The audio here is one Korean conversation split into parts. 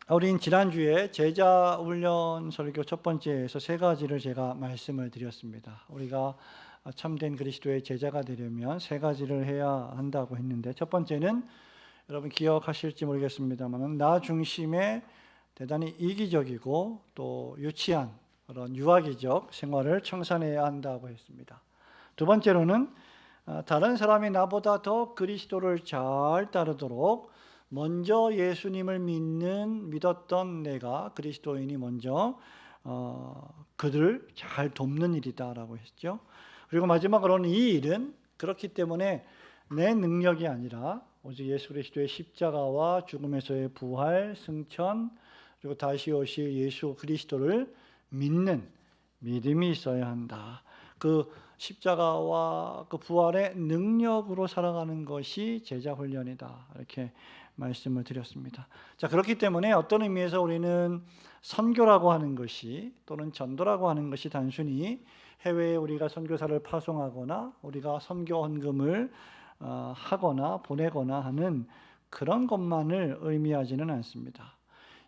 우린 지난주에 제자 훈련 설교 첫 번째에서 세 가지를 제가 말씀을 드렸습니다. 우리가 참된 그리스도의 제자가 되려면 세 가지를 해야 한다고 했는데, 첫 번째는 여러분 기억하실지 모르겠습니다만 나 중심의 대단히 이기적이고 또 유치한 그런 유아기적 생활을 청산해야 한다고 했습니다. 두 번째로는 다른 사람이 나보다 더 그리스도를 잘 따르도록 먼저 예수님을 믿었던 내가 그리스도인이 먼저 그들을 잘 돕는 일이다라고 했죠. 그리고 마지막으로는 이 일은 그렇기 때문에 내 능력이 아니라 오직 예수 그리스도의 십자가와 죽음에서의 부활, 승천, 그리고 다시 오실 예수 그리스도를 믿는 믿음이 있어야 한다. 그 십자가와 그 부활의 능력으로 살아가는 것이 제자 훈련이다. 이렇게 말씀을 드렸습니다. 자, 그렇기 때문에 어떤 의미에서 우리는 선교라고 하는 것이 또는 전도라고 하는 것이 단순히 해외에 우리가 선교사를 파송하거나 우리가 선교 헌금을 하거나 보내거나 하는 그런 것만을 의미하지는 않습니다.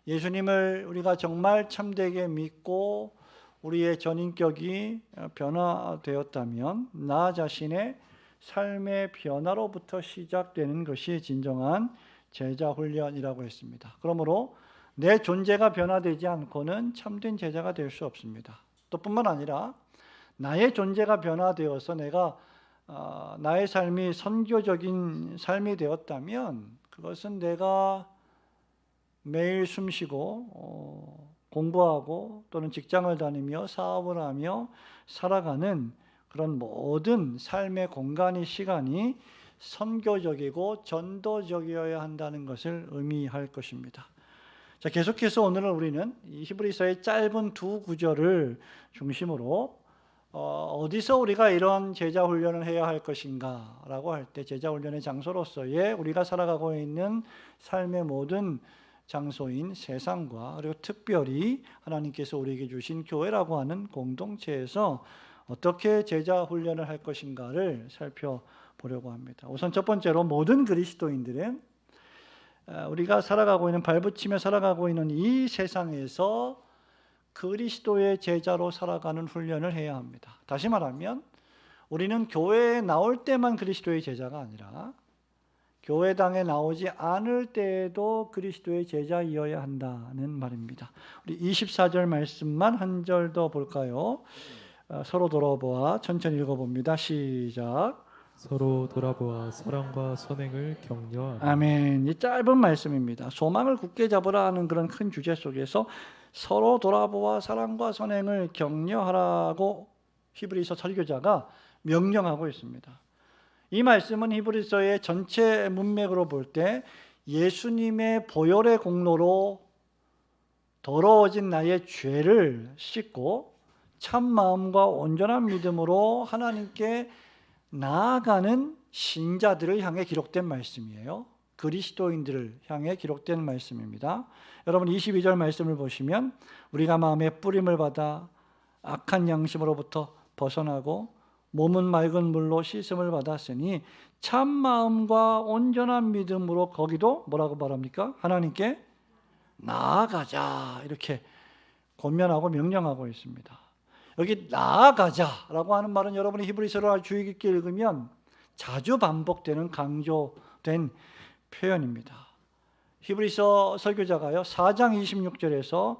예수님을 우리가 정말 참되게 믿고 우리의 전인격이 변화되었다면 나 자신의 삶의 변화로부터 시작되는 것이 진정한 제자 훈련이라고 했습니다. 그러므로 내 존재가 변화되지 않고는 참된 제자가 될 수 없습니다. 또 뿐만 아니라 나의 존재가 변화되어서 내가 나의 삶이 선교적인 삶이 되었다면 그것은 내가 매일 숨쉬고 공부하고 또는 직장을 다니며 사업을 하며 살아가는 그런 모든 삶의 공간이 시간이 선교적이고 전도적이어야 한다는 것을 의미할 것입니다. 자, 계속해서 오늘은 우리는 이 히브리서의 짧은 두 구절을 중심으로 어디서 우리가 이런 제자 훈련을 해야 할 것인가 라고 할 때 제자 훈련의 장소로서의 우리가 살아가고 있는 삶의 모든 장소인 세상과 그리고 특별히 하나님께서 우리에게 주신 교회라고 하는 공동체에서 어떻게 제자 훈련을 할 것인가를 살펴보려고 합니다. 우선 첫 번째로 모든 그리스도인들은 우리가 살아가고 있는 발붙이며 살아가고 있는 이 세상에서 그리스도의 제자로 살아가는 훈련을 해야 합니다. 다시 말하면 우리는 교회에 나올 때만 그리스도의 제자가 아니라 교회당에 나오지 않을 때에도 그리스도의 제자이어야 한다는 말입니다. 우리 24절 말씀만 한 절 더 볼까요? 서로 돌아보아 천천히 읽어봅니다. 시작. 서로 돌아보아 사랑과 선행을 격려하라. 아멘. 이 짧은 말씀입니다. 소망을 굳게 잡으라 하는 그런 큰 주제 속에서 서로 돌아보아 사랑과 선행을 격려하라고 히브리서 설교자가 명령하고 있습니다. 이 말씀은 히브리서의 전체 문맥으로 볼 때 예수님의 보혈의 공로로 더러워진 나의 죄를 씻고 참 마음과 온전한 믿음으로 하나님께 나아가는 신자들을 향해 기록된 말씀이에요. 그리스도인들을 향해 기록된 말씀입니다. 여러분 22절 말씀을 보시면 우리가 마음에 뿌림을 받아 악한 양심으로부터 벗어나고 몸은 맑은 물로 씻음을 받았으니 참 마음과 온전한 믿음으로 거기도 뭐라고 말합니까? 하나님께 나아가자 이렇게 권면하고 명령하고 있습니다. 여기 나아가자라고 하는 말은 여러분이 히브리서를 주의 깊게 읽으면 자주 반복되는 강조된 표현입니다. 히브리서 설교자가요 4장 26절에서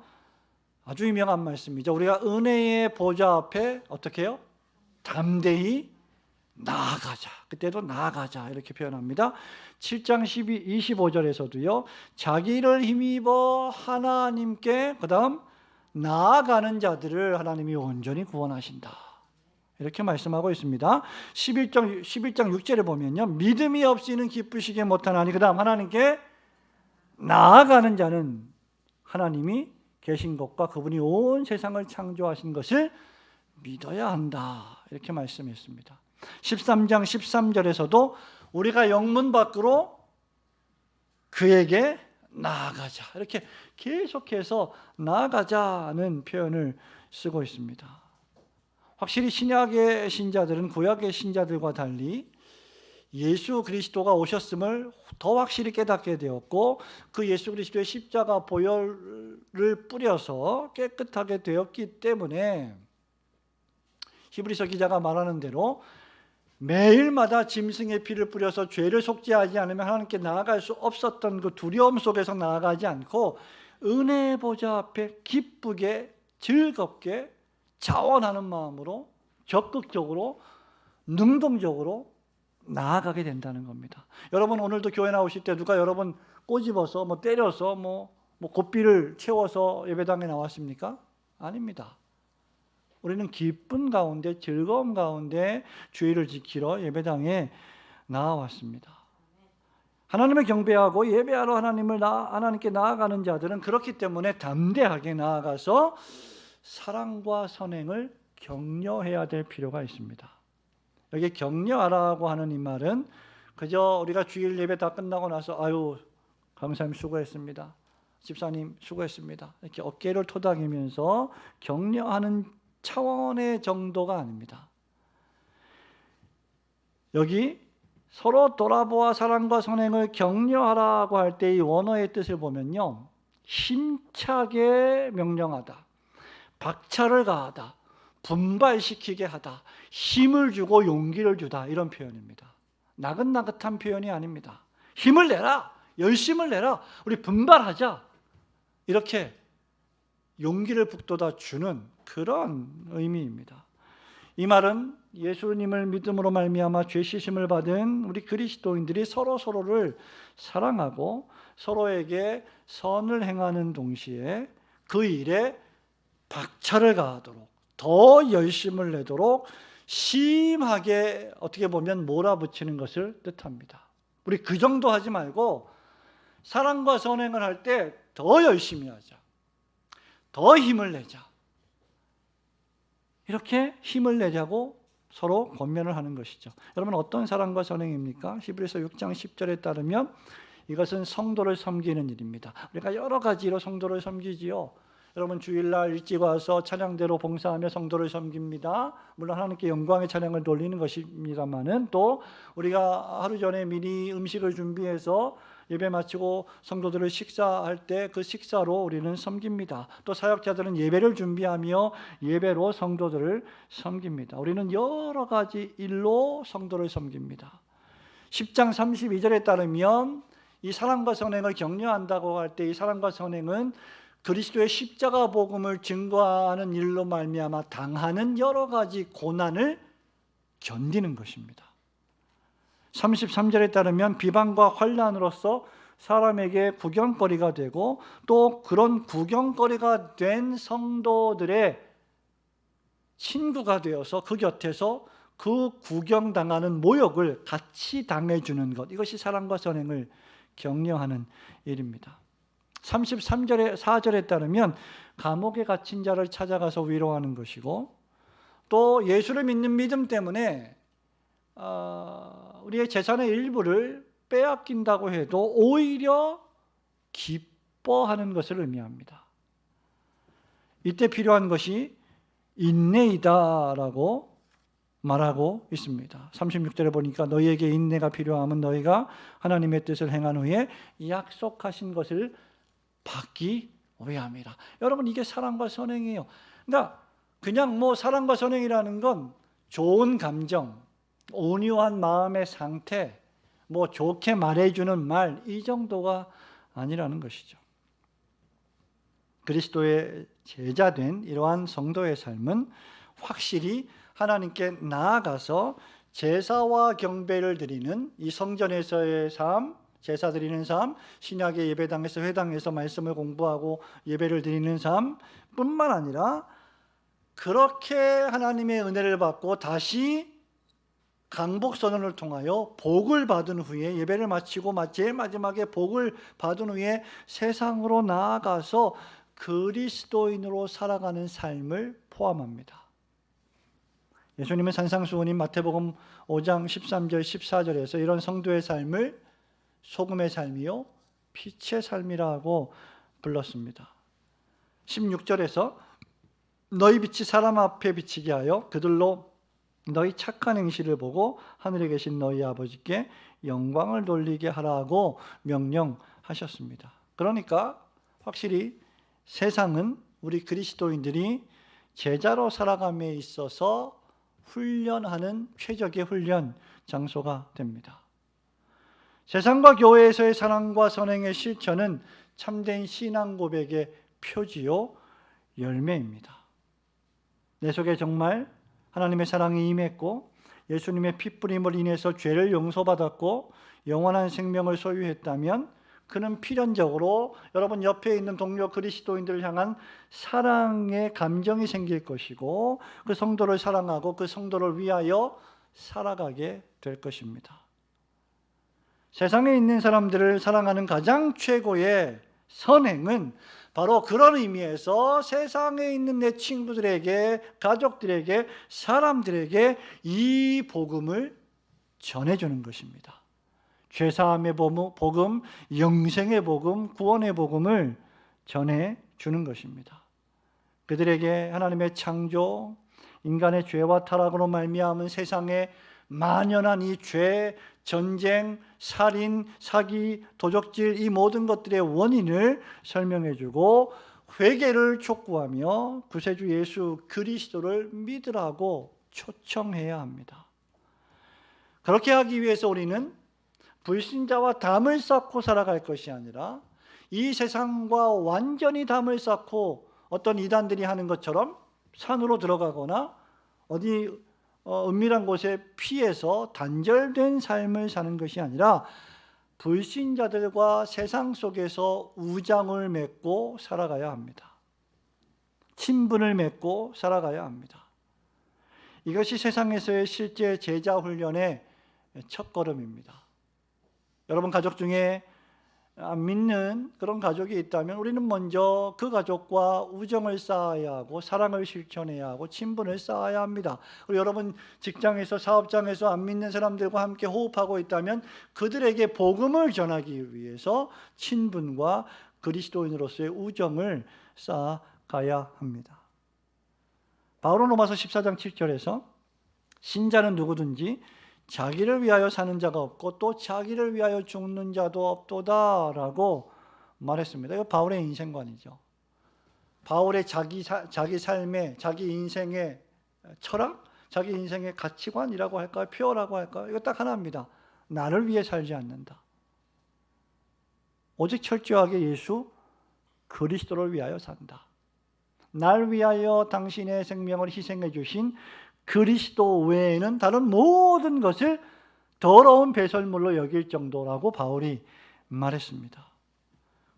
아주 유명한 말씀이죠. 우리가 은혜의 보좌 앞에 어떻게 해요? 담대히 나아가자. 그때도 나아가자 이렇게 표현합니다. 7장 25절에서도요. 자기를 힘입어 하나님께 그 다음 나아가는 자들을 하나님이 온전히 구원하신다. 이렇게 말씀하고 있습니다. 11장 6절에 보면요. 믿음이 없이는 기쁘시게 못하나니 그 다음 하나님께 나아가는 자는 하나님이 계신 것과 그분이 온 세상을 창조하신 것을 믿어야 한다. 이렇게 말씀했습니다. 13장 13절에서도 우리가 영문 밖으로 그에게 나아가자. 이렇게 계속해서 나아가자는 표현을 쓰고 있습니다. 확실히 신약의 신자들은 구약의 신자들과 달리 예수 그리스도가 오셨음을 더 확실히 깨닫게 되었고, 그 예수 그리스도의 십자가 보혈을 뿌려서 깨끗하게 되었기 때문에 히브리서 기자가 말하는 대로 매일마다 짐승의 피를 뿌려서 죄를 속죄하지 않으면 하나님께 나아갈 수 없었던 그 두려움 속에서 나아가지 않고 은혜 보좌 앞에 기쁘게 즐겁게 자원하는 마음으로 적극적으로 능동적으로 나아가게 된다는 겁니다. 여러분 오늘도 교회 나오실 때 누가 여러분 꼬집어서 때려서 고삐를 채워서 예배당에 나왔습니까? 아닙니다. 우리는 기쁜 가운데 즐거움 가운데 주의를 지키러 예배당에 나와왔습니다. 하나님을 경배하고 예배하러 하나님께 나아가는 자들은 그렇기 때문에 담대하게 나아가서 사랑과 선행을 격려해야 될 필요가 있습니다. 여기 격려하라고 하는 이 말은 그저 우리가 주일 예배 다 끝나고 나서 아유 강사님 수고했습니다, 집사님 수고했습니다 이렇게 어깨를 토닥이면서 격려하는 차원의 정도가 아닙니다. 여기 서로 돌아보아 사랑과 선행을 격려하라고 할 때 이 원어의 뜻을 보면요, 힘차게 명령하다, 박차를 가하다, 분발시키게 하다, 힘을 주고 용기를 주다, 이런 표현입니다. 나긋나긋한 표현이 아닙니다. 힘을 내라, 열심을 내라, 우리 분발하자, 이렇게 용기를 북돋아 주는 그런 의미입니다. 이 말은 예수님을 믿음으로 말미암아 죄 씻음을 받은 우리 그리스도인들이 서로를 사랑하고 서로에게 선을 행하는 동시에 그 일에 박차를 가하도록 더 열심을 내도록 심하게 어떻게 보면 몰아붙이는 것을 뜻합니다. 우리 그 정도 하지 말고 사랑과 선행을 할 때 더 열심히 하자, 더 힘을 내자, 이렇게 힘을 내자고 서로 권면을 하는 것이죠. 여러분 어떤 사랑과 선행입니까? 히브리서 6장 10절에 따르면 이것은 성도를 섬기는 일입니다. 우리가 여러 가지로 성도를 섬기지요. 여러분 주일날 일찍 와서 찬양대로 봉사하며 성도를 섬깁니다. 물론 하나님께 영광의 찬양을 돌리는 것입니다만은 또 우리가 하루 전에 미리 음식을 준비해서 예배 마치고 성도들을 식사할 때 그 식사로 우리는 섬깁니다. 또 사역자들은 예배를 준비하며 예배로 성도들을 섬깁니다. 우리는 여러 가지 일로 성도를 섬깁니다. 10장 32절에 따르면 이 사랑과 선행을 격려한다고 할 때 이 사랑과 선행은 그리스도의 십자가 복음을 증거하는 일로 말미암아 당하는 여러 가지 고난을 견디는 것입니다. 33절에 따르면 비방과 환난으로서 사람에게 구경거리가 되고 또 그런 구경거리가 된 성도들의 친구가 되어서 그 곁에서 그 구경당하는 모욕을 같이 당해주는 것, 이것이 사랑과 선행을 격려하는 일입니다. 33절에 4절에 따르면 감옥에 갇힌 자를 찾아가서 위로하는 것이고 또 예수를 믿는 믿음 때문에 우리의 재산의 일부를 빼앗긴다고 해도 오히려 기뻐하는 것을 의미합니다. 이때 필요한 것이 인내이다라고 말하고 있습니다. 36절에 보니까 너희에게 인내가 필요하면 너희가 하나님의 뜻을 행한 후에 약속하신 것을 받기 위함이라. 여러분 이게 사랑과 선행이에요. 그러니까 그냥 사랑과 선행이라는 건 좋은 감정, 온유한 마음의 상태, 좋게 말해주는 말, 이 정도가 아니라는 것이죠. 그리스도의 제자된 이러한 성도의 삶은 확실히 하나님께 나아가서 제사와 경배를 드리는 이 성전에서의 삶, 제사 드리는 삶, 신약의 예배당에서 회당에서 말씀을 공부하고 예배를 드리는 삶 뿐만 아니라 그렇게 하나님의 은혜를 받고 다시 강복선언을 통하여 복을 받은 후에 예배를 마치고 제일 마지막에 복을 받은 후에 세상으로 나아가서 그리스도인으로 살아가는 삶을 포함합니다. 예수님은 산상수훈인 마태복음 5장 13절 14절에서 이런 성도의 삶을 소금의 삶이요 빛의 삶이라고 불렀습니다. 16절에서 너희 빛이 사람 앞에 비치게 하여 그들로 너희 착한 행실을 보고 하늘에 계신 너희 아버지께 영광을 돌리게 하라고 명령하셨습니다. 그러니까 확실히 세상은 우리 그리스도인들이 제자로 살아감에 있어서 훈련하는 최적의 훈련 장소가 됩니다. 세상과 교회에서의 사랑과 선행의 실천은 참된 신앙 고백의 표지요 열매입니다. 내 속에 정말 하나님의 사랑이 임했고 예수님의 핏부림을 인해서 죄를 용서받았고 영원한 생명을 소유했다면 그는 필연적으로 여러분 옆에 있는 동료 그리스도인들을 향한 사랑의 감정이 생길 것이고 그 성도를 사랑하고 그 성도를 위하여 살아가게 될 것입니다. 세상에 있는 사람들을 사랑하는 가장 최고의 선행은 바로 그런 의미에서 세상에 있는 내 친구들에게, 가족들에게, 사람들에게 이 복음을 전해주는 것입니다. 죄사함의 복음, 영생의 복음, 구원의 복음을 전해주는 것입니다. 그들에게 하나님의 창조, 인간의 죄와 타락으로 말미암은 세상에 만연한 이 죄, 전쟁, 살인, 사기, 도적질 이 모든 것들의 원인을 설명해주고 회개를 촉구하며 구세주 예수 그리스도를 믿으라고 초청해야 합니다. 그렇게 하기 위해서 우리는 불신자와 담을 쌓고 살아갈 것이 아니라 이 세상과 완전히 담을 쌓고 어떤 이단들이 하는 것처럼 산으로 들어가거나 어디 은밀한 곳에 피해서 단절된 삶을 사는 것이 아니라 불신자들과 세상 속에서 우정을 맺고 살아가야 합니다. 친분을 맺고 살아가야 합니다. 이것이 세상에서의 실제 제자 훈련의 첫걸음입니다. 여러분 가족 중에 안 믿는 그런 가족이 있다면 우리는 먼저 그 가족과 우정을 쌓아야 하고 사랑을 실천해야 하고 친분을 쌓아야 합니다. 그리고 여러분 직장에서 사업장에서 안 믿는 사람들과 함께 호흡하고 있다면 그들에게 복음을 전하기 위해서 친분과 그리스도인으로서의 우정을 쌓아가야 합니다. 바울은 로마서 14장 7절에서 신자는 누구든지 자기를 위하여 사는 자가 없고 또 자기를 위하여 죽는 자도 없도다라고 말했습니다. 이거 바울의 인생관이죠. 바울의 자기 삶의, 자기 인생의 철학, 자기 인생의 가치관이라고 할까요? 표어라고 할까요? 이거 딱 하나입니다. 나를 위해 살지 않는다. 오직 철저하게 예수 그리스도를 위하여 산다. 날 위하여 당신의 생명을 희생해 주신 그리스도 외에는 다른 모든 것을 더러운 배설물로 여길 정도라고 바울이 말했습니다.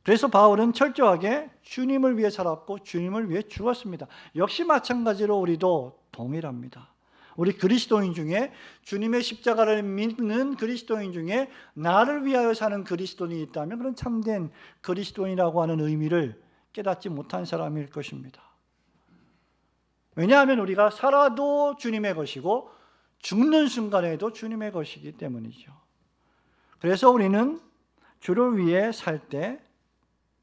그래서 바울은 철저하게 주님을 위해 살았고 주님을 위해 죽었습니다. 역시 마찬가지로 우리도 동일합니다. 우리 그리스도인 중에 주님의 십자가를 믿는 그리스도인 중에 나를 위하여 사는 그리스도인이 있다면 그런 참된 그리스도인이라고 하는 의미를 깨닫지 못한 사람일 것입니다. 왜냐하면 우리가 살아도 주님의 것이고 죽는 순간에도 주님의 것이기 때문이죠. 그래서 우리는 주를 위해 살 때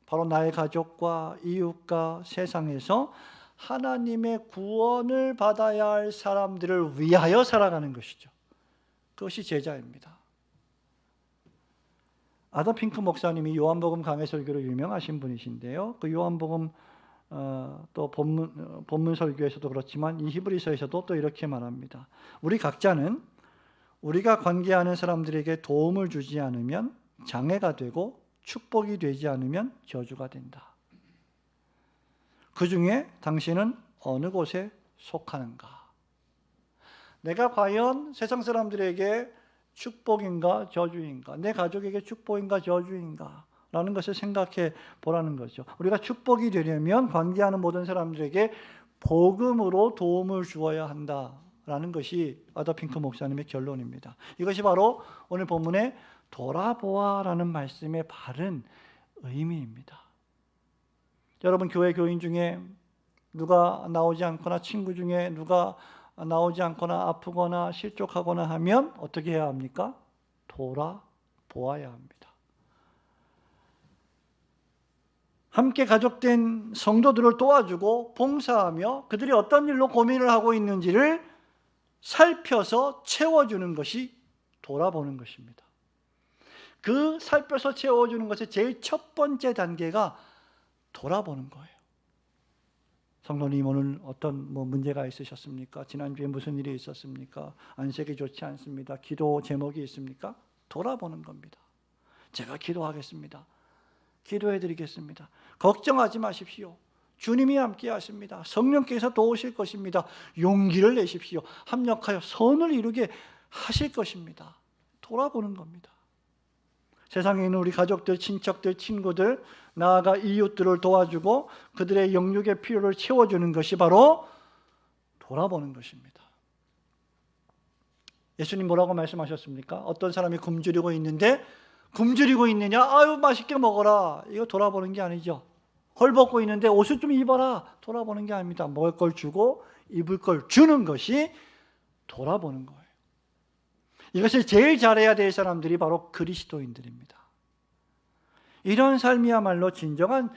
바로 나의 가족과 이웃과 세상에서 하나님의 구원을 받아야 할 사람들을 위하여 살아가는 것이죠. 그것이 제자입니다. 아더 핑크 목사님이 요한복음 강해 설교로 유명하신 분이신데요. 그 요한복음 또 본문 설교에서도 그렇지만 이 히브리서에서도 또 이렇게 말합니다. 우리 각자는 우리가 관계하는 사람들에게 도움을 주지 않으면 장애가 되고 축복이 되지 않으면 저주가 된다. 그 중에 당신은 어느 곳에 속하는가? 내가 과연 세상 사람들에게 축복인가 저주인가? 내 가족에게 축복인가 저주인가? 라는 것을 생각해 보라는 거죠. 우리가 축복이 되려면 관계하는 모든 사람들에게 복음으로 도움을 주어야 한다라는 것이 아더 핑크 목사님의 결론입니다. 이것이 바로 오늘 본문의 돌아보아라는 말씀의 바른 의미입니다. 여러분 교회 교인 중에 누가 나오지 않거나 친구 중에 누가 나오지 않거나 아프거나 실족하거나 하면 어떻게 해야 합니까? 돌아보아야 합니다. 함께 가족된 성도들을 도와주고 봉사하며 그들이 어떤 일로 고민을 하고 있는지를 살펴서 채워주는 것이 돌아보는 것입니다. 그 살펴서 채워주는 것의 제일 첫 번째 단계가 돌아보는 거예요. 성도님, 오늘 어떤 문제가 있으셨습니까? 지난주에 무슨 일이 있었습니까? 안색이 좋지 않습니다. 기도 제목이 있습니까? 돌아보는 겁니다. 제가 기도하겠습니다. 기도해 드리겠습니다. 걱정하지 마십시오. 주님이 함께 하십니다. 성령께서 도우실 것입니다. 용기를 내십시오. 합력하여 선을 이루게 하실 것입니다. 돌아보는 겁니다. 세상에 있는 우리 가족들, 친척들, 친구들, 나아가 이웃들을 도와주고 그들의 영육의 필요를 채워주는 것이 바로 돌아보는 것입니다. 예수님 뭐라고 말씀하셨습니까? 어떤 사람이 굶주리고 있는데 굶주리고 있느냐? 아유, 맛있게 먹어라. 이거 돌아보는 게 아니죠. 헐벗고 있는데 옷을 좀 입어라. 돌아보는 게 아닙니다. 먹을 걸 주고 입을 걸 주는 것이 돌아보는 거예요. 이것을 제일 잘해야 될 사람들이 바로 그리스도인들입니다. 이런 삶이야말로 진정한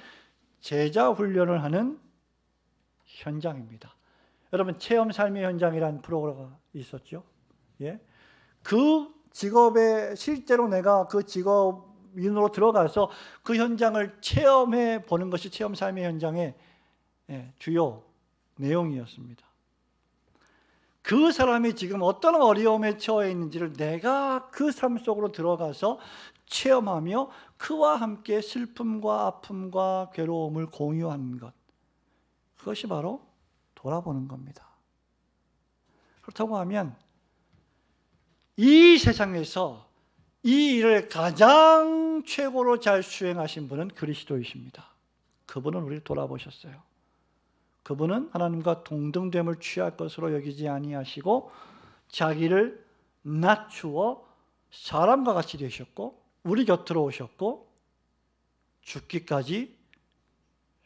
제자 훈련을 하는 현장입니다. 여러분, 체험 삶의 현장이라는 프로그램이 있었죠. 예? 그 직업에 실제로 내가 그 직업인으로 들어가서 그 현장을 체험해 보는 것이 체험 삶의 현장의 주요 내용이었습니다. 그 사람이 지금 어떤 어려움에 처해 있는지를 내가 그 삶 속으로 들어가서 체험하며 그와 함께 슬픔과 아픔과 괴로움을 공유하는 것, 그것이 바로 돌아보는 겁니다. 그렇다고 하면 이 세상에서 이 일을 가장 최고로 잘 수행하신 분은 그리스도이십니다. 그분은 우리를 돌아보셨어요. 그분은 하나님과 동등됨을 취할 것으로 여기지 아니하시고 자기를 낮추어 사람과 같이 되셨고 우리 곁으로 오셨고 죽기까지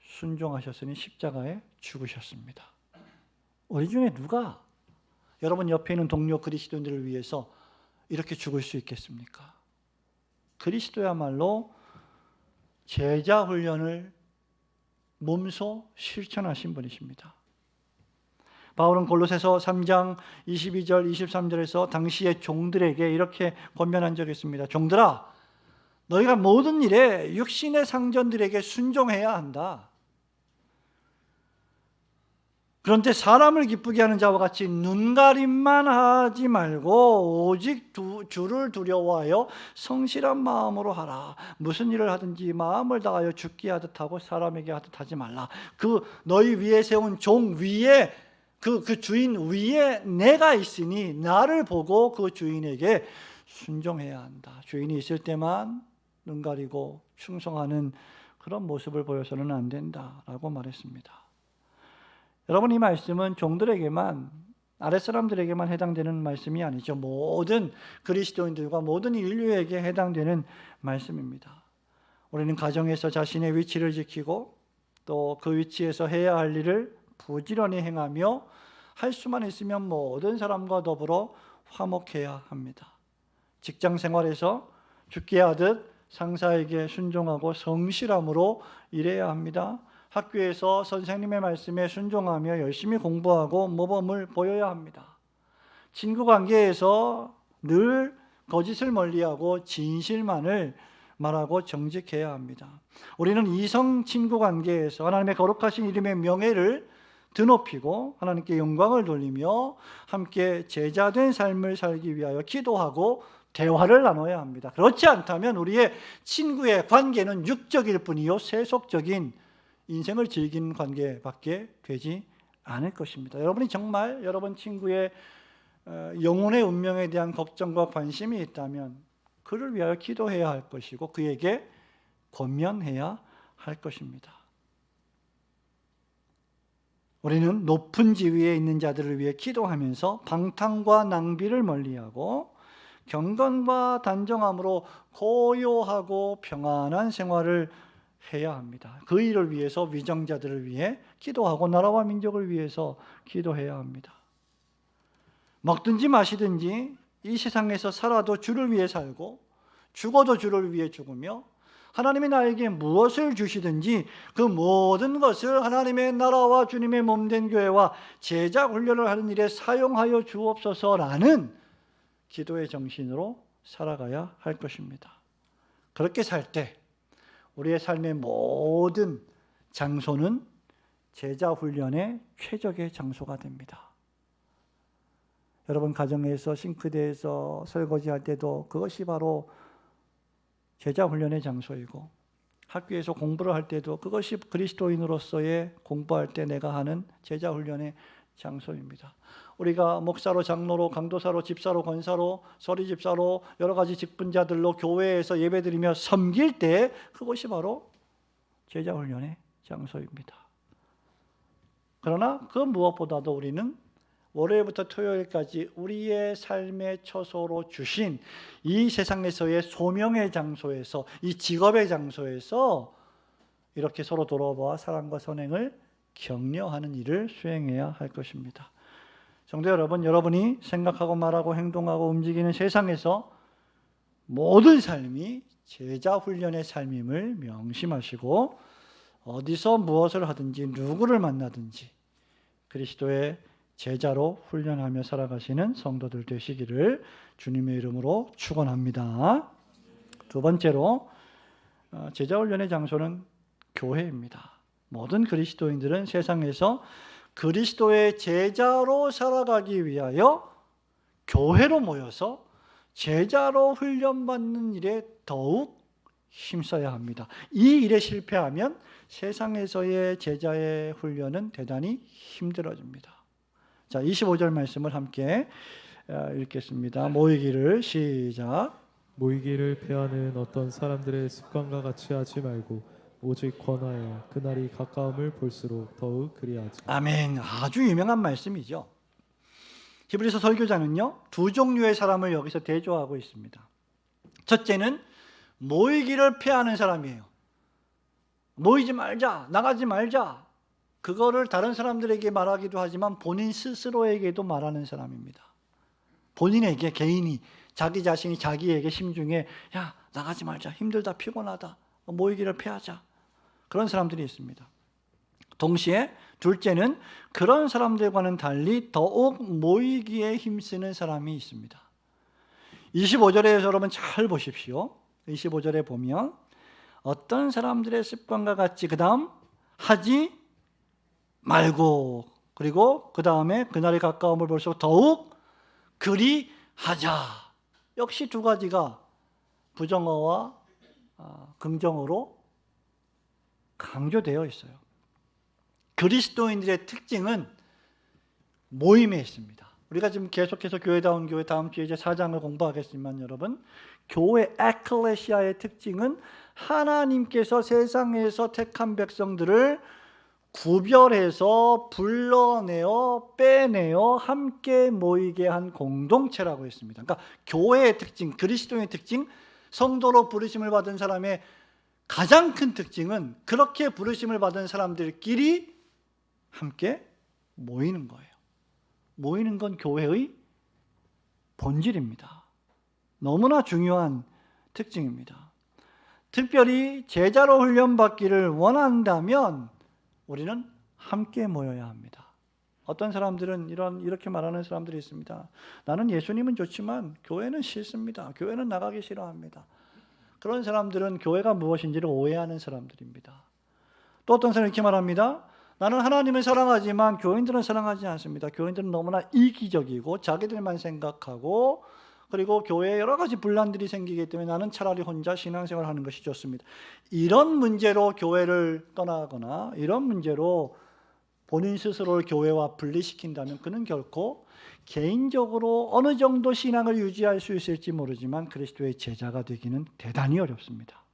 순종하셨으니 십자가에 죽으셨습니다. 우리 중에 누가 여러분 옆에 있는 동료 그리스도인들을 위해서 이렇게 죽을 수 있겠습니까? 그리스도야말로 제자 훈련을 몸소 실천하신 분이십니다. 바울은 골로새서 3장 22절 23절에서 당시의 종들에게 이렇게 권면한 적이 있습니다. 종들아, 너희가 모든 일에 육신의 상전들에게 순종해야 한다. 그런데 사람을 기쁘게 하는 자와 같이 눈가림만 하지 말고 오직 주를 두려워하여 성실한 마음으로 하라. 무슨 일을 하든지 마음을 다하여 죽게 하듯 하고 사람에게 하듯 하지 말라. 그 너희 위에 세운 종 위에 그 주인 위에 내가 있으니 나를 보고 그 주인에게 순종해야 한다. 주인이 있을 때만 눈 가리고 충성하는 그런 모습을 보여서는 안 된다라고 말했습니다. 여러분, 이 말씀은 종들에게만, 아랫사람들에게만 해당되는 말씀이 아니죠. 모든 그리스도인들과 모든 인류에게 해당되는 말씀입니다. 우리는 가정에서 자신의 위치를 지키고 또 그 위치에서 해야 할 일을 부지런히 행하며 할 수만 있으면 모든 사람과 더불어 화목해야 합니다. 직장 생활에서 죽게 하듯 상사에게 순종하고 성실함으로 일해야 합니다. 학교에서 선생님의 말씀에 순종하며 열심히 공부하고 모범을 보여야 합니다. 친구 관계에서 늘 거짓을 멀리하고 진실만을 말하고 정직해야 합니다. 우리는 이성 친구 관계에서 하나님의 거룩하신 이름의 명예를 드높이고 하나님께 영광을 돌리며 함께 제자된 삶을 살기 위하여 기도하고 대화를 나눠야 합니다. 그렇지 않다면 우리의 친구의 관계는 육적일 뿐이요 세속적인 인생을 즐기는 관계밖에 되지 않을 것입니다. 여러분이 정말 여러분 친구의 영혼의 운명에 대한 걱정과 관심이 있다면 그를 위하여 기도해야 할 것이고 그에게 권면해야 할 것입니다. 우리는 높은 지위에 있는 자들을 위해 기도하면서 방탕과 낭비를 멀리하고 경건과 단정함으로 고요하고 평안한 생활을 해야 합니다. 그 일을 위해서 위정자들을 위해 기도하고 나라와 민족을 위해서 기도해야 합니다. 먹든지 마시든지 이 세상에서 살아도 주를 위해 살고 죽어도 주를 위해 죽으며 하나님이 나에게 무엇을 주시든지 그 모든 것을 하나님의 나라와 주님의 몸된 교회와 제자 훈련을 하는 일에 사용하여 주옵소서라는 기도의 정신으로 살아가야 할 것입니다. 그렇게 살 때 우리의 삶의 모든 장소는 제자 훈련의 최적의 장소가 됩니다. 여러분 가정에서 싱크대에서 설거지할 때도 그것이 바로 제자 훈련의 장소이고, 학교에서 공부를 할 때도 그것이 그리스도인으로서의 공부할 때 내가 하는 제자 훈련의 장소입니다. 우리가 목사로, 장로로, 강도사로, 집사로, 권사로, 서리집사로 여러 가지 직분자들로 교회에서 예배드리며 섬길 때 그것이 바로 제자 훈련의 장소입니다. 그러나 그 무엇보다도 우리는 월요일부터 토요일까지 우리의 삶의 처소로 주신 이 세상에서의 소명의 장소에서, 이 직업의 장소에서 이렇게 서로 돌아보아 사랑과 선행을 격려하는 일을 수행해야 할 것입니다. 성도 여러분, 여러분이 생각하고 말하고 행동하고 움직이는 세상에서 모든 삶이 제자 훈련의 삶임을 명심하시고, 어디서 무엇을 하든지 누구를 만나든지 그리스도의 제자로 훈련하며 살아가시는 성도들 되시기를 주님의 이름으로 축원합니다. 두 번째로 제자 훈련의 장소는 교회입니다. 모든 그리스도인들은 세상에서 그리스도의 제자로 살아가기 위하여 교회로 모여서 제자로 훈련받는 일에 더욱 힘써야 합니다. 이 일에 실패하면 세상에서의 제자의 훈련은 대단히 힘들어집니다. 자, 25절 말씀을 함께 읽겠습니다. 모이기를 시작. 모이기를 패하는 어떤 사람들의 습관과 같이 하지 말고 오직 권하여 그날이 가까움을 볼수록 더욱 그리하자. 아멘. 아주 유명한 말씀이죠. 히브리서 설교자는요, 두 종류의 사람을 여기서 대조하고 있습니다. 첫째는 모이기를 패하는 사람이에요. 모이지 말자, 나가지 말자. 그거를 다른 사람들에게 말하기도 하지만 본인 스스로에게도 말하는 사람입니다. 본인에게, 개인이, 자기 자신이 자기에게 심중에 야, 나가지 말자, 힘들다, 피곤하다, 모이기를 패하자. 그런 사람들이 있습니다. 동시에 둘째는 그런 사람들과는 달리 더욱 모이기에 힘쓰는 사람이 있습니다. 25절에 여러분 잘 보십시오. 25절에 보면 어떤 사람들의 습관과 같이 그 다음 하지 말고, 그리고 그 다음에 그날이 가까움을 볼수록 더욱 그리하자. 역시 두 가지가 부정어와 긍정어로 강조되어 있어요. 그리스도인들의 특징은 모임에 있습니다. 우리가 지금 계속해서 교회다운 교회 다음 주에 이제 4장을 공부하겠지만 여러분, 교회 에클레시아의 특징은 하나님께서 세상에서 택한 백성들을 구별해서 불러내어 빼내어 함께 모이게 한 공동체라고 했습니다. 그러니까 교회의 특징, 그리스도의 특징, 성도로 부르심을 받은 사람의 가장 큰 특징은 그렇게 부르심을 받은 사람들끼리 함께 모이는 거예요. 모이는 건 교회의 본질입니다. 너무나 중요한 특징입니다. 특별히 제자로 훈련받기를 원한다면 우리는 함께 모여야 합니다. 어떤 사람들은 이렇게 말하는 사람들이 있습니다. 나는 예수님은 좋지만 교회는 싫습니다. 교회는 나가기 싫어합니다. 그런 사람들은 교회가 무엇인지를 오해하는 사람들입니다. 또 어떤 사람이 이렇게 말합니다. 나는 하나님을 사랑하지만 교인들은 사랑하지 않습니다. 교인들은 너무나 이기적이고 자기들만 생각하고, 그리고 교회에 여러 가지 분란들이 생기기 때문에 나는 차라리 혼자 신앙생활을 하는 것이 좋습니다. 이런 문제로 교회를 떠나거나 이런 문제로 본인 스스로를 교회와 분리시킨다면 그는 결코 개인적으로 어느 정도 신앙을 유지할 수 있을지 모르지만 그리스도의 제자가 되기는 대단히 어렵습니다.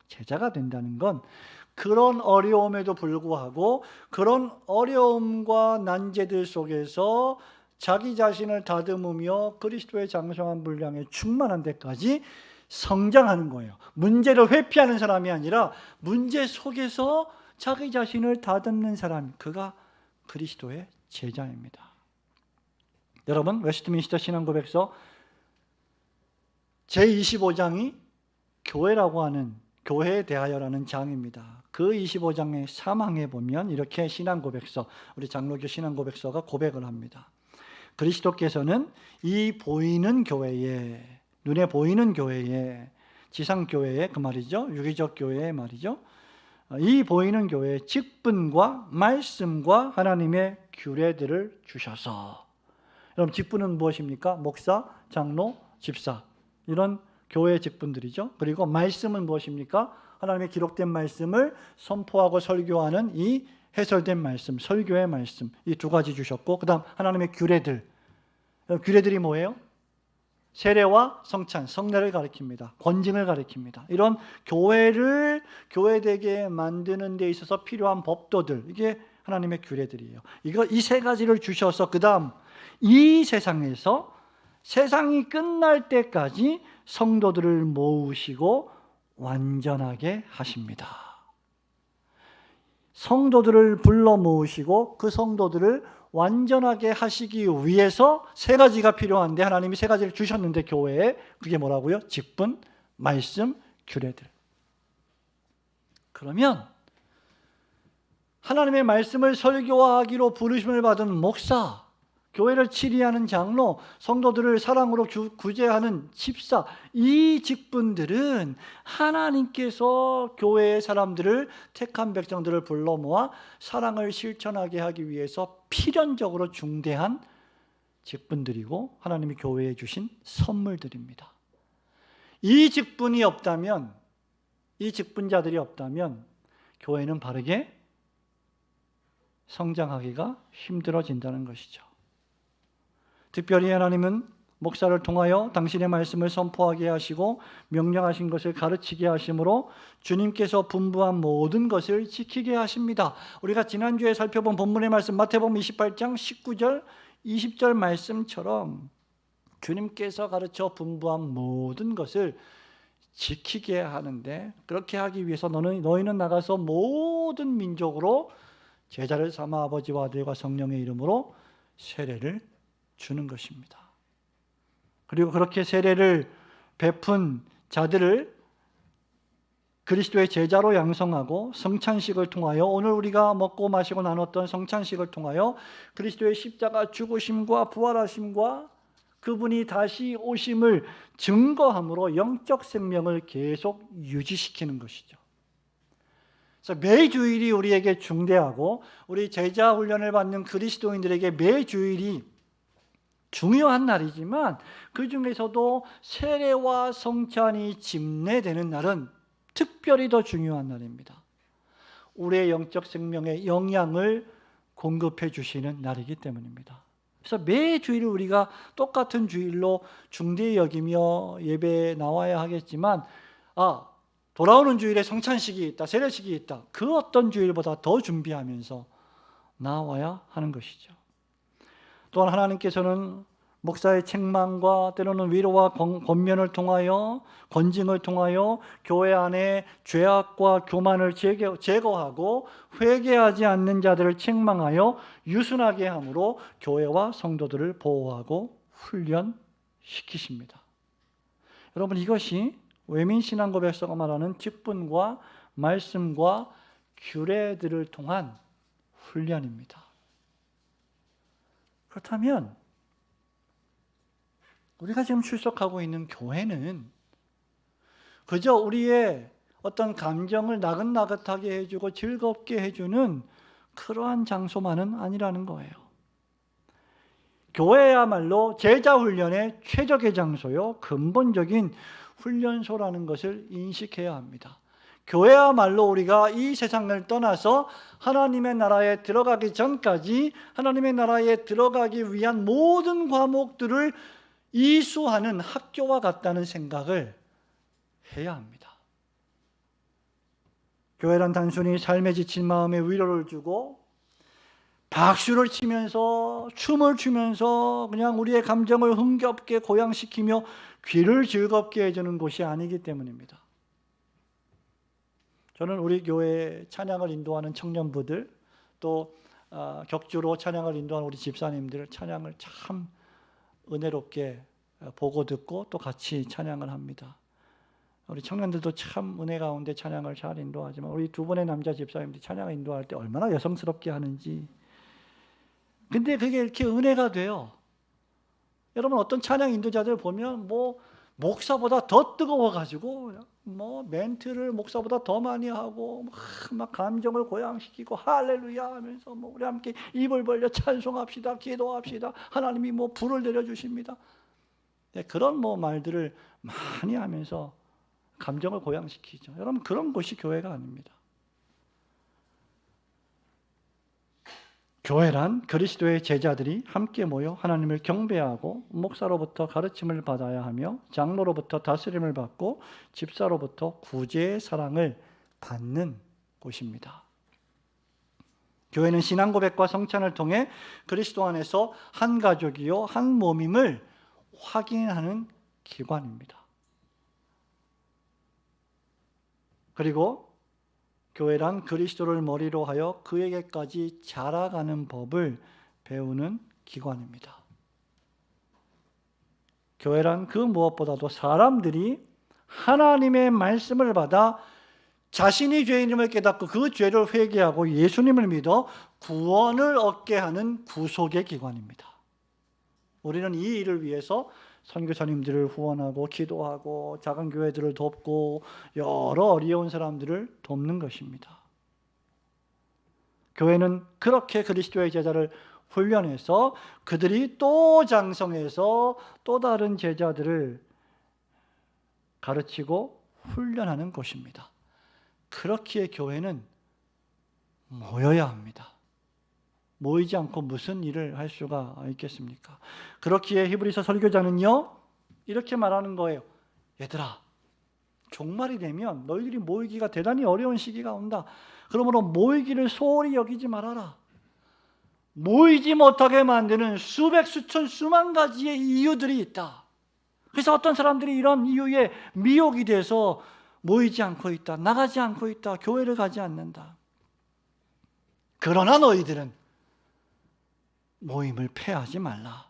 제자가 된다는 건 그런 어려움에도 불구하고 그런 어려움과 난제들 속에서 자기 자신을 다듬으며 그리스도의 장성한 분량에 충만한 데까지 성장하는 거예요. 문제를 회피하는 사람이 아니라 문제 속에서 자기 자신을 다듬는 사람, 그가 그리스도의 제자입니다. 여러분, 웨스트민스터 신앙고백서 제25장이 교회라고 하는 교회에 대하여라는 장입니다. 그 25장의 3항에 보면 이렇게 신앙고백서, 우리 장로교 신앙고백서가 고백을 합니다. 그리스도께서는 이 보이는 교회에, 눈에 보이는 교회에, 지상교회에, 그 말이죠, 유기적 교회에 말이죠, 이 보이는 교회에 직분과 말씀과 하나님의 규례들을 주셔서, 여러분 직분은 무엇입니까? 목사, 장로, 집사, 이런 교회의 직분들이죠. 그리고 말씀은 무엇입니까? 하나님의 기록된 말씀을 선포하고 설교하는 이 해설된 말씀, 설교의 말씀, 이 두 가지 주셨고, 그 다음 하나님의 규례들. 규례들이 뭐예요? 세례와 성찬, 성례를 가리킵니다. 권징을 가리킵니다. 이런 교회를 교회되게 만드는 데 있어서 필요한 법도들, 이게 하나님의 규례들이에요. 이 세 가지를 주셔서 그 다음 이 세상에서 세상이 끝날 때까지 성도들을 모으시고 완전하게 하십니다. 성도들을 불러 모으시고 그 성도들을 완전하게 하시기 위해서 세 가지가 필요한데, 하나님이 세 가지를 주셨는데 교회에, 그게 뭐라고요? 직분, 말씀, 규례들. 그러면 하나님의 말씀을 설교하기로 부르심을 받은 목사, 교회를 치리하는 장로, 성도들을 사랑으로 구제하는 집사, 이 직분들은 하나님께서 교회의 사람들을, 택한 백성들을 불러 모아 사랑을 실천하게 하기 위해서 필연적으로 중대한 직분들이고 하나님이 교회에 주신 선물들입니다. 이 직분이 없다면, 이 직분자들이 없다면 교회는 바르게 성장하기가 힘들어진다는 것이죠. 특별히 하나님은 목사를 통하여 당신의 말씀을 선포하게 하시고 명령하신 것을 가르치게 하심으로 주님께서 분부한 모든 것을 지키게 하십니다. 우리가 지난주에 살펴본 본문의 말씀 마태복음 28장 19절 20절 말씀처럼 주님께서 가르쳐 분부한 모든 것을 지키게 하는데, 그렇게 하기 위해서 너희는 나가서 모든 민족으로 제자를 삼아 아버지와 아들과 성령의 이름으로 세례를 주는 것입니다. 그리고 그렇게 세례를 베푼 자들을 그리스도의 제자로 양성하고 성찬식을 통하여, 오늘 우리가 먹고 마시고 나눴던 성찬식을 통하여 그리스도의 십자가 죽으심과 부활하심과 그분이 다시 오심을 증거함으로 영적 생명을 계속 유지시키는 것이죠. 그래서 매 주일이 우리에게 중대하고, 우리 제자 훈련을 받는 그리스도인들에게 매 주일이 중요한 날이지만, 그 중에서도 세례와 성찬이 집례되는 날은 특별히 더 중요한 날입니다. 우리의 영적 생명에 영향을 공급해 주시는 날이기 때문입니다. 그래서 매 주일을 우리가 똑같은 주일로 중대히 여기며 예배에 나와야 하겠지만, 돌아오는 주일에 성찬식이 있다, 세례식이 있다, 그 어떤 주일보다 더 준비하면서 나와야 하는 것이죠. 또한 하나님께서는 목사의 책망과 때로는 위로와 권면을 통하여, 권징을 통하여 교회 안에 죄악과 교만을 제거하고 회개하지 않는 자들을 책망하여 유순하게 함으로 교회와 성도들을 보호하고 훈련시키십니다. 여러분, 이것이 외민신앙고백서가 말하는 직분과 말씀과 규례들을 통한 훈련입니다. 그렇다면 우리가 지금 출석하고 있는 교회는 그저 우리의 어떤 감정을 나긋나긋하게 해주고 즐겁게 해주는 그러한 장소만은 아니라는 거예요. 교회야말로 제자훈련의 최적의 장소요, 근본적인 훈련소라는 것을 인식해야 합니다. 교회야말로 우리가 이 세상을 떠나서 하나님의 나라에 들어가기 전까지 하나님의 나라에 들어가기 위한 모든 과목들을 이수하는 학교와 같다는 생각을 해야 합니다. 교회란 단순히 삶에 지친 마음에 위로를 주고 박수를 치면서 춤을 추면서 그냥 우리의 감정을 흥겹게 고양시키며 귀를 즐겁게 해주는 곳이 아니기 때문입니다. 저는 우리 교회 찬양을 인도하는 청년부들, 또 격주로 찬양을 인도하는 우리 집사님들 찬양을 참 은혜롭게 보고 듣고 또 같이 찬양을 합니다. 우리 청년들도 참 은혜 가운데 찬양을 잘 인도하지만 우리 두 분의 남자 집사님들이 찬양을 인도할 때 얼마나 여성스럽게 하는지. 근데 그게 이렇게 은혜가 돼요. 여러분 어떤 찬양 인도자들 보면 뭐 목사보다 더 뜨거워가지고 뭐 멘트를 목사보다 더 많이 하고 막 감정을 고양시키고 할렐루야 하면서 뭐 우리 함께 입을 벌려 찬송합시다, 기도합시다, 하나님이 뭐 불을 내려주십니다. 네, 그런 뭐 말들을 많이 하면서 감정을 고양시키죠. 여러분 그런 곳이 교회가 아닙니다. 교회란 그리스도의 제자들이 함께 모여 하나님을 경배하고 목사로부터 가르침을 받아야 하며 장로로부터 다스림을 받고 집사로부터 구제의 사랑을 받는 곳입니다. 교회는 신앙 고백과 성찬을 통해 그리스도 안에서 한 가족이요 한 몸임을 확인하는 기관입니다. 그리고 교회란 그리스도를 머리로 하여 그에게까지 자라가는 법을 배우는 기관입니다. 교회란 그 무엇보다도 사람들이 하나님의 말씀을 받아 자신이 죄인임을 깨닫고 그 죄를 회개하고 예수님을 믿어 구원을 얻게 하는 구속의 기관입니다. 우리는 이 일을 위해서 선교사님들을 후원하고 기도하고 작은 교회들을 돕고 여러 어려운 사람들을 돕는 것입니다. 교회는 그렇게 그리스도의 제자를 훈련해서 그들이 또 장성해서 또 다른 제자들을 가르치고 훈련하는 곳입니다. 그렇기에 교회는 모여야 합니다. 모이지 않고 무슨 일을 할 수가 있겠습니까? 그렇기에 히브리서 설교자는요 이렇게 말하는 거예요. 얘들아, 종말이 되면 너희들이 모이기가 대단히 어려운 시기가 온다. 그러므로 모이기를 소홀히 여기지 말아라. 모이지 못하게 만드는 수백, 수천, 수만 가지의 이유들이 있다. 그래서 어떤 사람들이 이런 이유에 미혹이 돼서 모이지 않고 있다, 나가지 않고 있다, 교회를 가지 않는다. 그러나 너희들은 모임을 폐하지 말라.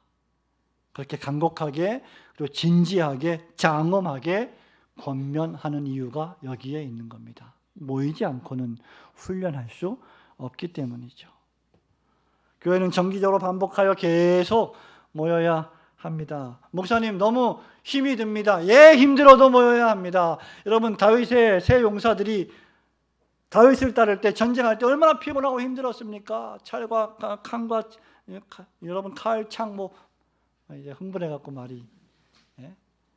그렇게 간곡하게 그리고 진지하게 장엄하게 권면하는 이유가 여기에 있는 겁니다. 모이지 않고는 훈련할 수 없기 때문이죠. 교회는 정기적으로 반복하여 계속 모여야 합니다. 목사님 너무 힘이 듭니다. 예, 힘들어도 모여야 합니다. 여러분 다윗의 세 용사들이 다윗을 따를 때 전쟁할 때 얼마나 피곤하고 힘들었습니까? 칼과 칸과 여러분 칼, 창 뭐 이제 흥분해 갖고 말이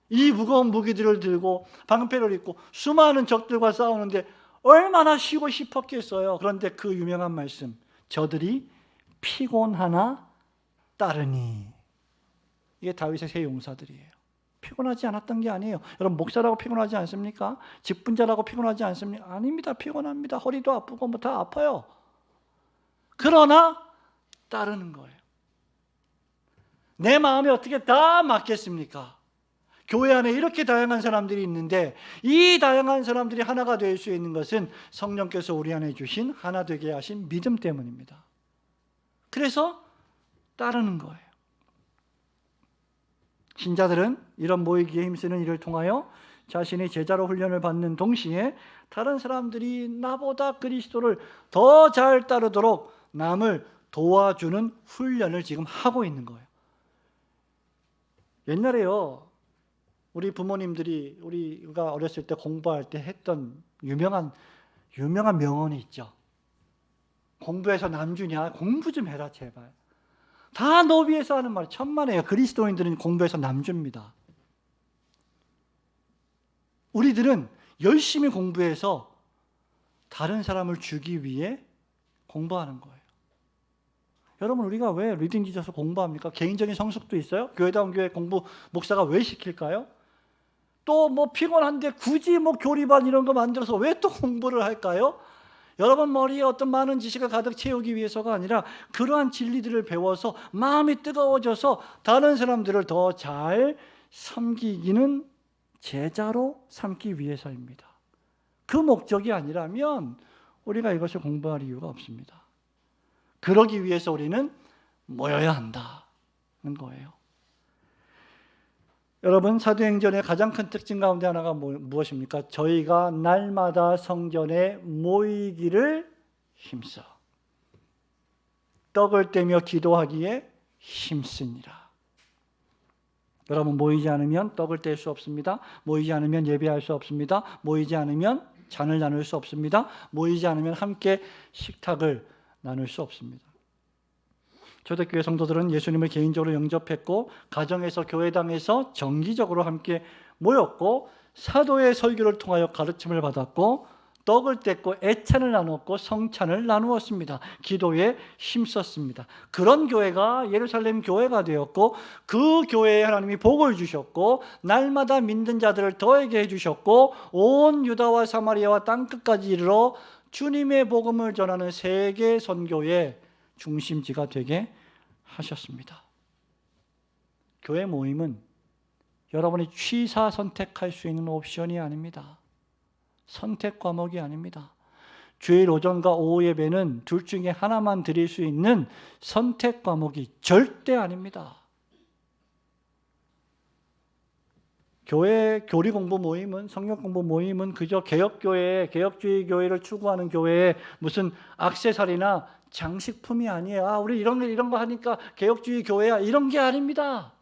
이 무거운 무기들을 들고 방패를 입고 수많은 적들과 싸우는데 얼마나 쉬고 싶었겠어요. 그런데 그 유명한 말씀, 저들이 피곤하나 따르니, 이게 다윗의 세 용사들이에요. 피곤하지 않았던 게 아니에요. 여러분 목사라고 피곤하지 않습니까? 직분자라고 피곤하지 않습니까? 아닙니다. 피곤합니다. 허리도 아프고 뭐 다 아파요. 그러나 따르는 거예요. 내 마음에 어떻게 다 맞겠습니까? 교회 안에 이렇게 다양한 사람들이 있는데 이 다양한 사람들이 하나가 될 수 있는 것은 성령께서 우리 안에 주신 하나 되게 하신 믿음 때문입니다. 그래서 따르는 거예요. 신자들은 이런 모이기에 힘쓰는 일을 통하여 자신이 제자로 훈련을 받는 동시에 다른 사람들이 나보다 그리스도를 더 잘 따르도록 남을 도와주는 훈련을 지금 하고 있는 거예요. 옛날에요, 우리 부모님들이 우리가 어렸을 때 공부할 때 했던 유명한 명언이 있죠. 공부해서 남주냐? 공부 좀 해라 제발. 다 너 위해서 하는 말 천만에요. 그리스도인들은 공부해서 남줍니다. 우리들은 열심히 공부해서 다른 사람을 주기 위해 공부하는 거예요. 여러분 우리가 왜 리딩 지저스 공부합니까? 개인적인 성숙도 있어요? 교회다운 교회 공부 목사가 왜 시킬까요? 또 뭐 피곤한데 굳이 뭐 교리반 이런 거 만들어서 왜 또 공부를 할까요? 여러분 머리에 어떤 많은 지식을 가득 채우기 위해서가 아니라 그러한 진리들을 배워서 마음이 뜨거워져서 다른 사람들을 더 잘 섬기기는 제자로 삼기 위해서입니다. 그 목적이 아니라면 우리가 이것을 공부할 이유가 없습니다. 그러기 위해서 우리는 모여야 한다는 거예요. 여러분, 사도행전의 가장 큰 특징 가운데 하나가 무엇입니까? 저희가 날마다 성전에 모이기를 힘써 떡을 떼며 기도하기에 힘쓰니라. 여러분, 모이지 않으면 떡을 뗄 수 없습니다. 모이지 않으면 예배할 수 없습니다. 모이지 않으면 잔을 나눌 수 없습니다. 모이지 않으면 함께 식탁을 나눌 수 없습니다. 초대교회 성도들은 예수님을 개인적으로 영접했고 가정에서 교회당에서 정기적으로 함께 모였고 사도의 설교를 통하여 가르침을 받았고 떡을 뗐고 애찬을 나눴고 성찬을 나누었습니다. 기도에 힘썼습니다. 그런 교회가 예루살렘 교회가 되었고 그 교회에 하나님이 복을 주셨고 날마다 믿는 자들을 더하게 해주셨고 온 유다와 사마리아와 땅끝까지 이르러 주님의 복음을 전하는 세계 선교의 중심지가 되게 하셨습니다. 교회 모임은 여러분이 취사 선택할 수 있는 옵션이 아닙니다. 선택 과목이 아닙니다. 주일 오전과 오후 예배는 둘 중에 하나만 드릴 수 있는 선택 과목이 절대 아닙니다. 교회 교리 공부 모임은, 성경 공부 모임은 그저 개혁교회, 개혁주의 교회를 추구하는 교회의 무슨 액세서리나 장식품이 아니에요. 우리 이런 거 하니까 개혁주의 교회야, 이런 게 아닙니다.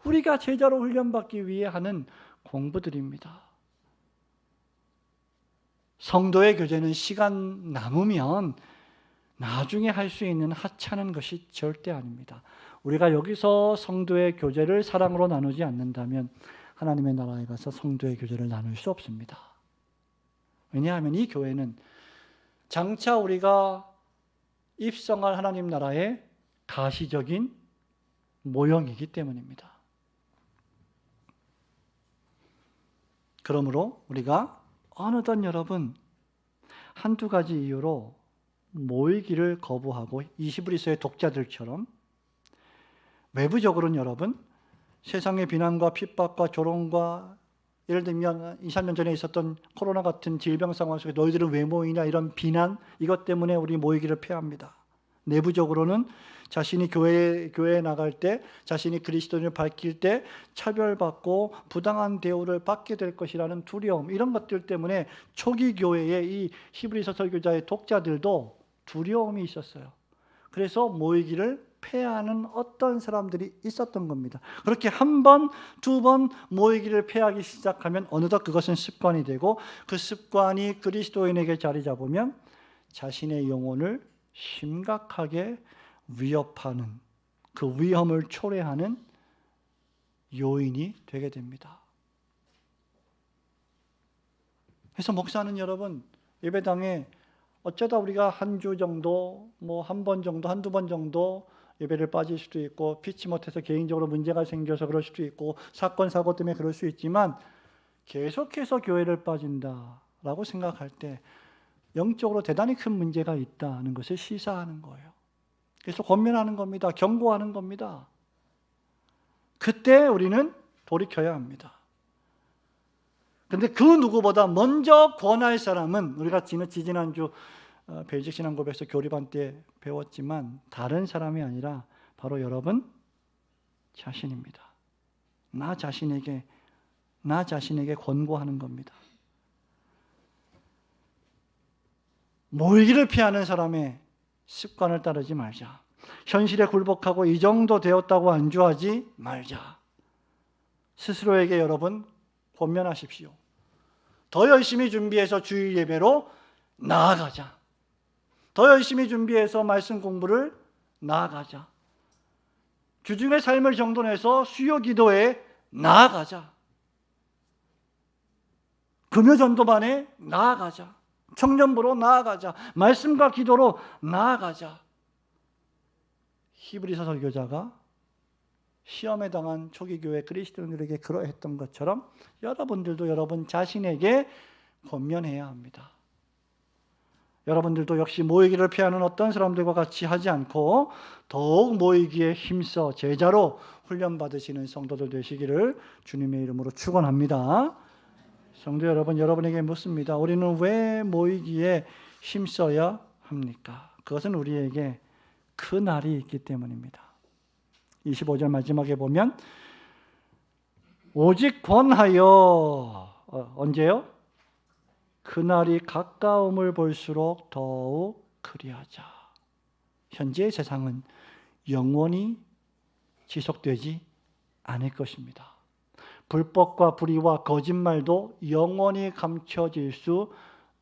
우리가 제자로 훈련받기 위해 하는 공부들입니다. 성도의 교제는 시간 남으면 나중에 할 수 있는 하찮은 것이 절대 아닙니다. 우리가 여기서 성도의 교제를 사랑으로 나누지 않는다면 하나님의 나라에 가서 성도의 교제를 나눌 수 없습니다. 왜냐하면 이 교회는 장차 우리가 입성할 하나님 나라의 가시적인 모형이기 때문입니다. 그러므로 우리가 어느덧 여러분 한두 가지 이유로 모이기를 거부하고 이시브리서의 독자들처럼 외부적으로는 여러분 세상의 비난과 핍박과 조롱과 예를 들면 2, 3년 전에 있었던 코로나 같은 질병 상황 속에 너희들은 왜 모이냐 이런 비난, 이것 때문에 우리 모이기를 피합니다. 내부적으로는 자신이 교회에 나갈 때, 자신이 그리스도인을 밝힐 때 차별받고 부당한 대우를 받게 될 것이라는 두려움, 이런 것들 때문에 초기 교회의 이 히브리서 설교자의 독자들도 두려움이 있었어요. 그래서 모이기를 폐하는 어떤 사람들이 있었던 겁니다. 그렇게 한 번, 두 번 모이기를 폐하기 시작하면 어느덧 그것은 습관이 되고 그 습관이 그리스도인에게 자리 잡으면 자신의 영혼을 심각하게 위협하는, 그 위험을 초래하는 요인이 되게 됩니다. 그래서 목사는 여러분 예배당에 어쩌다 우리가 한 주 정도, 한 번 정도, 한두 번 정도 예배를 빠질 수도 있고 피치 못해서 개인적으로 문제가 생겨서 그럴 수도 있고 사건 사고 때문에 그럴 수 있지만 계속해서 교회를 빠진다라고 생각할 때 영적으로 대단히 큰 문제가 있다는 것을 시사하는 거예요. 그래서 권면하는 겁니다. 경고하는 겁니다. 그때 우리는 돌이켜야 합니다. 그런데 그 누구보다 먼저 권할 사람은 우리가 지지난주 베이직 신앙고백에서 교리반 때 배웠지만 다른 사람이 아니라 바로 여러분 자신입니다. 나 자신에게 권고하는 겁니다. 모이기를 피하는 사람의 습관을 따르지 말자. 현실에 굴복하고 이 정도 되었다고 안주하지 말자. 스스로에게 여러분 권면하십시오. 더 열심히 준비해서 주일 예배로 나아가자. 더 열심히 준비해서 말씀 공부를 나아가자. 주중의 삶을 정돈해서 수요 기도에 나아가자. 금요 전도반에 나아가자. 청년부로 나아가자. 말씀과 기도로 나아가자. 히브리서 설교자가 시험에 당한 초기 교회 그리스도인들에게 그러했던 것처럼 여러분들도 여러분 자신에게 권면해야 합니다. 여러분들도 역시 모이기를 피하는 어떤 사람들과 같이 하지 않고 더욱 모이기에 힘써 제자로 훈련받으시는 성도들 되시기를 주님의 이름으로 축원합니다. 성도 여러분, 여러분에게 묻습니다. 우리는 왜 모이기에 힘써야 합니까? 그것은 우리에게 그 날이 있기 때문입니다. 25절 마지막에 보면 오직 권하여 언제요? 그날이 가까움을 볼수록 더욱 그리하자. 현재의 세상은 영원히 지속되지 않을 것입니다. 불법과 불의와 거짓말도 영원히 감춰질 수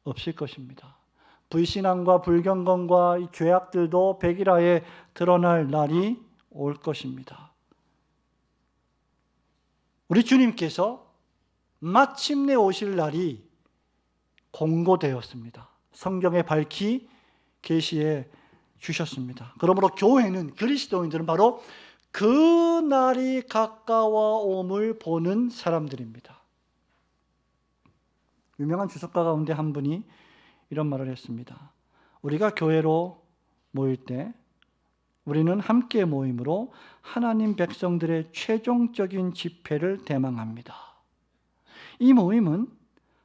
없을 것입니다. 불신앙과 불경건과 이 죄악들도 백일하에 드러날 날이 올 것입니다. 우리 주님께서 마침내 오실 날이 공고되었습니다. 성경에 밝히 계시해 주셨습니다. 그러므로 교회는, 그리스도인들은 바로 그 날이 가까워옴을 보는 사람들입니다. 유명한 주석가 가운데 한 분이 이런 말을 했습니다. 우리가 교회로 모일 때 우리는 함께 모임으로 하나님 백성들의 최종적인 집회를 대망합니다. 이 모임은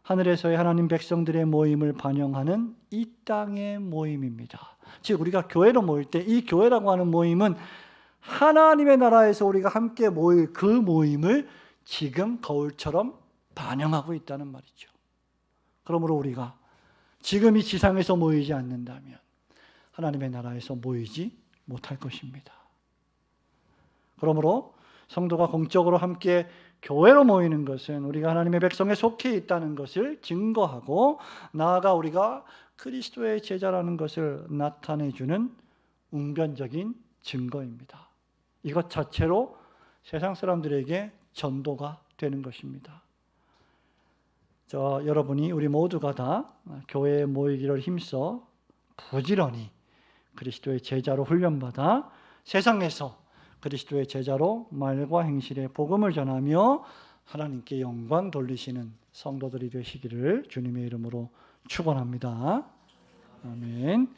하늘에서의 하나님 백성들의 모임을 반영하는 이 땅의 모임입니다. 즉 우리가 교회로 모일 때 이 교회라고 하는 모임은 하나님의 나라에서 우리가 함께 모일 그 모임을 지금 거울처럼 반영하고 있다는 말이죠. 그러므로 우리가 지금 이 지상에서 모이지 않는다면 하나님의 나라에서 모이지 못할 것입니다. 그러므로 성도가 공적으로 함께 교회로 모이는 것은 우리가 하나님의 백성에 속해 있다는 것을 증거하고 나아가 우리가 그리스도의 제자라는 것을 나타내주는 웅변적인 증거입니다. 이것 자체로 세상 사람들에게 전도가 되는 것입니다. 여러분이 우리 모두가 다 교회에 모이기를 힘써 부지런히 그리스도의 제자로 훈련받아 세상에서 그리스도의 제자로 말과 행실의 복음을 전하며 하나님께 영광 돌리시는 성도들이 되시기를 주님의 이름으로 축원합니다. 아멘.